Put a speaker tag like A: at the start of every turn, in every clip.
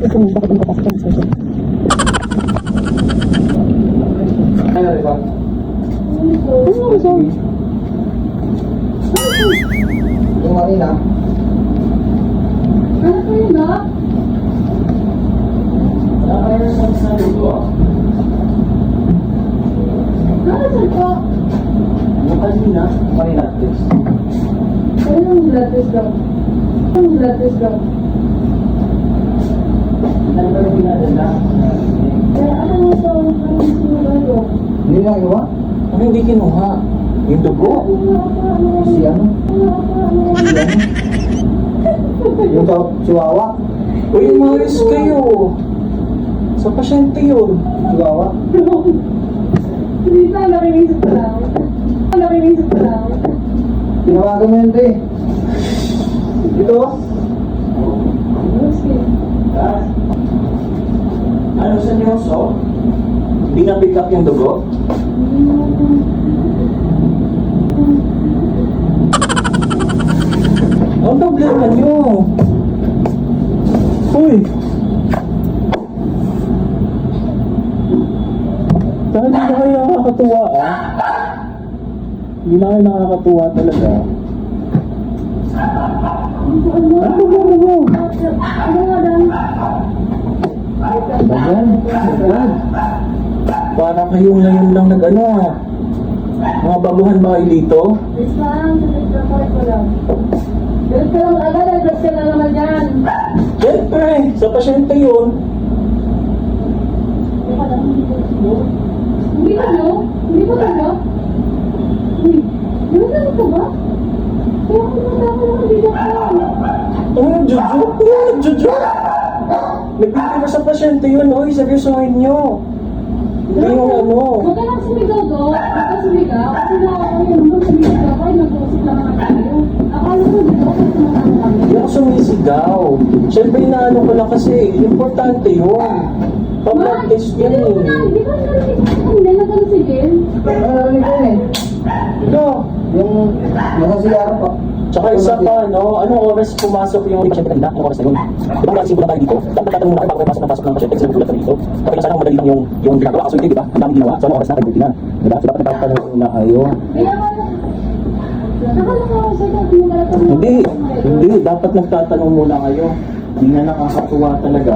A: gusto mo, bakit ang papasok ng session?
B: Ano ba?
A: Ano sir?
B: Yung kanina.
A: Ano po yun, Doc?
B: Nakakaya sa sabi ko.
A: Ano sir po?
B: Yung kanina. Kanina test.
A: Anong blood test, Doc? Anong blood test, Doc?
B: Ano ba yung pinadala?
A: Kaya ano nga sa ano sinula, Doc?
B: Hindi na iwa? Ano hindi kinuha? Yung dugo? Si ano? Si ano? Yung chihuahua? Uy, umayos kayo. Sa pasyente yun. Chihuahua?
A: Hindi pa, nakinisip ko lang. Nakinisip ko lang.
B: Tinawagan mo yun, te. Ito? Ano sa neryoso? Hindi na pick up yung dugo? Ang problema nyo? Uy! Dahil hindi na kayo nakakatuwa, ah. Hindi na kayo nakakatuwa talaga. Ano problema nyo?
A: Ano nga, Dan?
B: Bagan? Bagan? Para kayong ngayon lang nag-ano, ah. Mga baguhan ba kayo dito?
A: Yes, ma'am. Report ko lang. Ganun ka lang agad, address ka na naman yan.
B: Siyempre, sa pasyente yun.
A: Hindi ka nyo? Hindi ko nyo? Uy, gano'n ka ba? Kaya ako natapos ng bigat ko.
B: Ano, Jojo? Ano, Jojo? Nagbibigay sa pasyente yun, oy, seryosohin nyo. Hindi yung ano.
A: Huwag ka lang sumigaw, Dok. Huwag ka sumigaw. Kasi nakakaya naman sumigaw ka. Nag-uusip lang naman tayo. Akala ko dito ako sumasabi kami.
B: Hindi ako sumisigaw. Siyempre, inaano ko lang kasi, importante yun. Pag-blood test yun eh.
A: Hindi ko narinig ko kanina na gano'n si Gil.
B: Narinig ko eh. Ito. Yung nasa siyara pa. Tsaka isa pa, no? Anong oras pumasok yung pasyente kanina? Anong oras na yun? Di ba nakasimula tayo dito? Dapat tatanong muna tayo bago may pasok ng pasyente kasi nagulat kami dito. Kapag na sana madali lang yung ginagawa. Kaso hindi, di ba? Ang dami ginawa. So anong oras na? Kabuti na. Di ba? So dapat nagtatanong na kayo.
A: Kaya nga, nakala ko ako sa'yo.
B: Hindi. Hindi. Dapat nagtatanong muna kayo. Hindi na nakakatuwa talaga.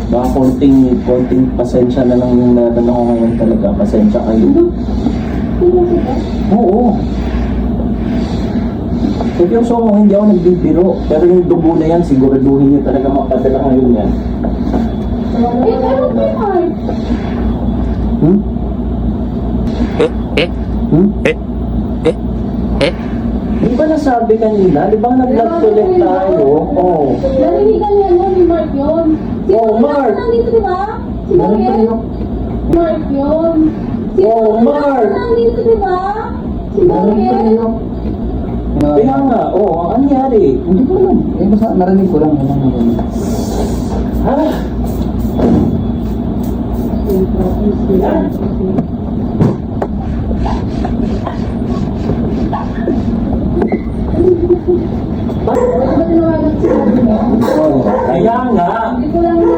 B: Baka konting pasensya na lang yung natanong ko ngayon talaga. Pasensya kayo. Oo. Seryoso ako, hindi ako nagbibiro. Pero yung dugo na yan, siguraduhin nyo talaga mapadala ngayon yan.
A: Eh, ano ba yun?
B: Hmm? Hmm? Di ba nasabi kanina? Di ba nag-blood collect tayo? Oo.
A: Narinigan yan mo ni Mark yun. Si
B: Oh, Mark.
A: Nandito, di ba? Si Mariel. Mark yun. Si
B: Oh, Mark.
A: Nandito, di ba? Si Mariel.
B: Kaya nga, ang nangyari. Hindi ko alam. Basta narinig ko lang. Ah!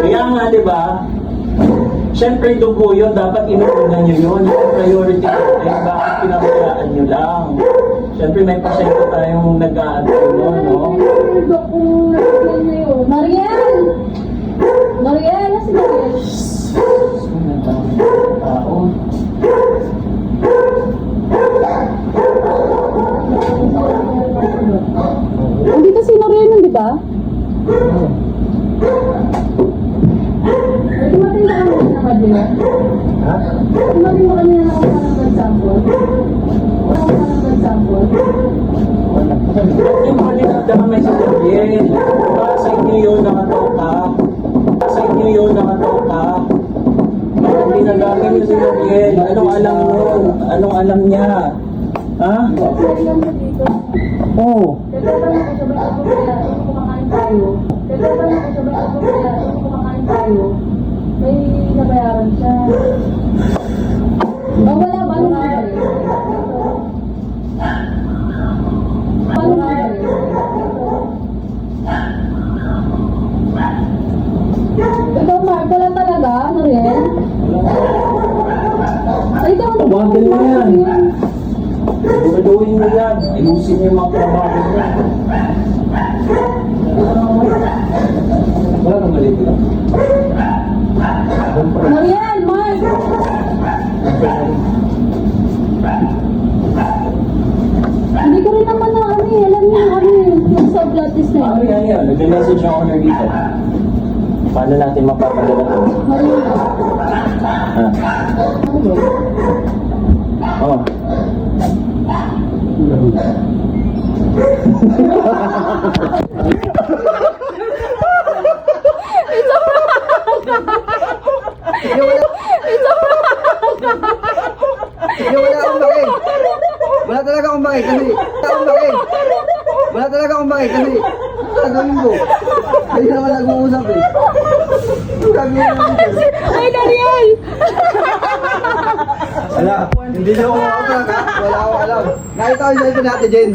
B: Kaya nga, di ba? Siyempre, dugo yun. Dapat inuunan nyo yun. Yung priority natin. Bakit pinabayaan nyo lang? Siyempre, may pasyente tayong nag-aantay mo, no?
A: Mariel! Mariel! Si Mariel.
B: Tao.
A: Andito si Mariel nun, di ba? Tumating na kami na kanina.
B: Ha?
A: Tumating mo kanina na ako ng blood sample. Ako ng blood sample.
B: Yung malinagda kami sa Gabriel. Para sa inyo yun nakatoka. Para sa inyo yun nakatoka. Bakit ginagamit niyo si Gabriel? Anong alam nun? Anong alam niya? Ha?
A: Sorry lang mo dito.
B: Oo.
A: Nagtatanong ko sabay ako kaya kung kumakain tayo. Nagtatanong ko sabay ako kaya kung kumakain tayo. May nabayaran siya. Oh, wala ba? Ano nga? Ano nga?
B: Tanggalin mo yan. Gumaluhin mo yan. Ayusin niyo yung mga trabaho mo. Wala kang mali dito.
A: Mariel, Mark! Hindi ko rin naman na ano eh. Alam niyo ano eh. Yung sa blood test na
B: Ano yan yan? Nag-message yung owner dito. Paano natin mapapagala to?
A: Mariel.
B: Ha?
A: Ano yun?
B: Oh.
C: Hindi, wala akong bakit. Wala talaga akong bakit kasi. Wala talaga akong bakit kasi. Gagawin ko. Kayo naman nag-uusap eh. Gagawin naman ko.
A: Ay, Mariel!
C: Wala. Hindi na ako talaga. Wala akong alam. Nakita ko yung cellphone natin, Jen.